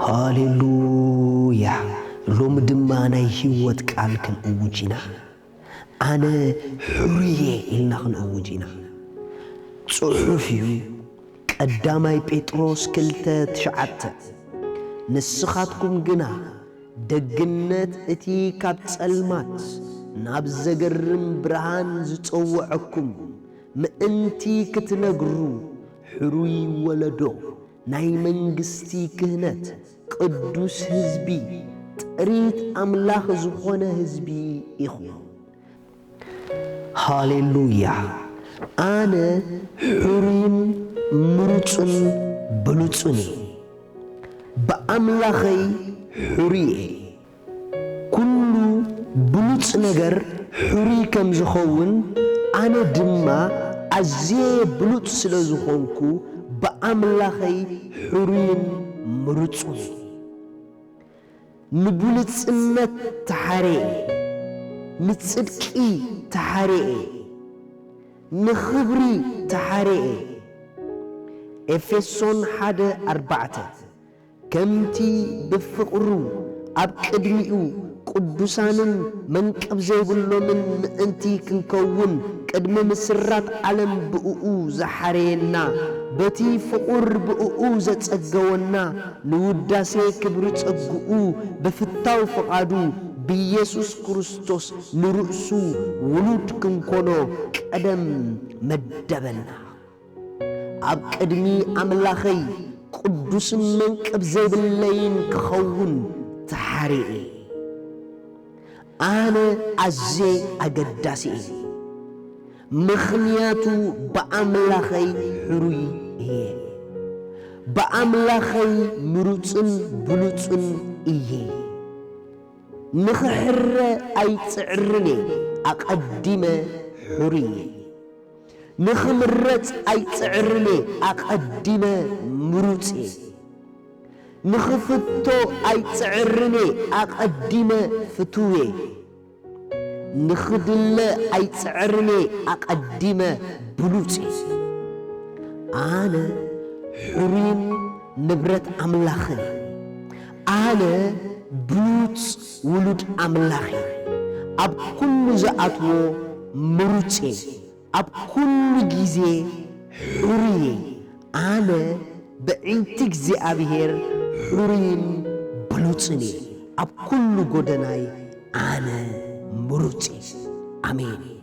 ሃሌሉያ ሎም ድማ ናይ ህይወት ቃል ክንእውጅና ኣነ ሕሩየ ኢልና ክንእውጅና ጽሑፍ እዩ ቀዳማይ ጴጥሮስ 2:9 ንስኻትኩም ግና ደግነት እቲ ካብ ጸልማት ናብ ዘገርም ብርሃን ዝጸውዐኩም ምእንቲ ክትነግሩ ሕሩይ ወለዶ ናይ መንግስቲ ክህነት ቅዱስ ህዝቢ ጥሪት ኣምላኽ ዝኾነ ህዝቢ ኢኹም። ሃሌሉያ ኣነ ሕሩይን ምሩፅን ብሉፅን ብኣምላኸይ ሕሩየ ኩሉ ብሉፅ ነገር ሕሩይ ከም ዝኸውን ኣነ ድማ ኣዝየ ብሉፅ ስለ ዝኾንኩ ብኣምላኸይ ሕሩይን ምሩፅን ንብሉፅነት ተሓረየ ንጽድቂ ተሓረየ ንኽብሪ ተሓረየ ኤፌሶን 1:4 ከምቲ ብፍቕሩ ኣብ ቅድሚኡ ቅዱሳንን መንቀብ ዘይብሎምን ምእንቲ ክንከውን ቅድሚ ምስራት ዓለም ብእኡ ዝሓረየና በቲ ፍቑር ብእኡ ዘጸገወና ንውዳሴ ክብሪ ጸግኡ ብፍታው ፍቓዱ ብኢየሱስ ክርስቶስ ንርእሱ ውሉድ ክንኮኖ ቀደም መደበና ኣብ ቅድሚ ኣምላኸይ ቅዱስን መንቀብ ዘይብለይን ክኸውን ተሓረየ ኣነ ኣዝየ ኣገዳሲ እየ ምኽንያቱ ብኣምላኸይ ሕሩይ እየ ብኣምላኸይ ምሩፅን ብሉፅን እየ ንኽሕረ ኣይጽዕርን ኣቐዲመ ሕሩየ ንኽምረጽ ኣይጽዕርን ኣቐዲመ ምሩፅ ንኽፍቶ ኣይጽዕርን ኣቐዲመ ፍቱዌ ንኽድለ ኣይጽዕርን ኣቐዲመ ብሉፅ ኣነ ሕሩይን ንብረት ኣምላኽን ኣነ ብሉፅ ውሉድ ኣምላኽ ኣብ ኩሉ ዝኣትዎ ምሩፅ ኣብ ኩሉ ጊዜ ሕሩየ ኣነ ብዒንቲ እግዚኣብሔር ሕሩይን ብሉፅን ኣብ ኩሉ ጎደናይ ኣነ ምሩፅ አሜን።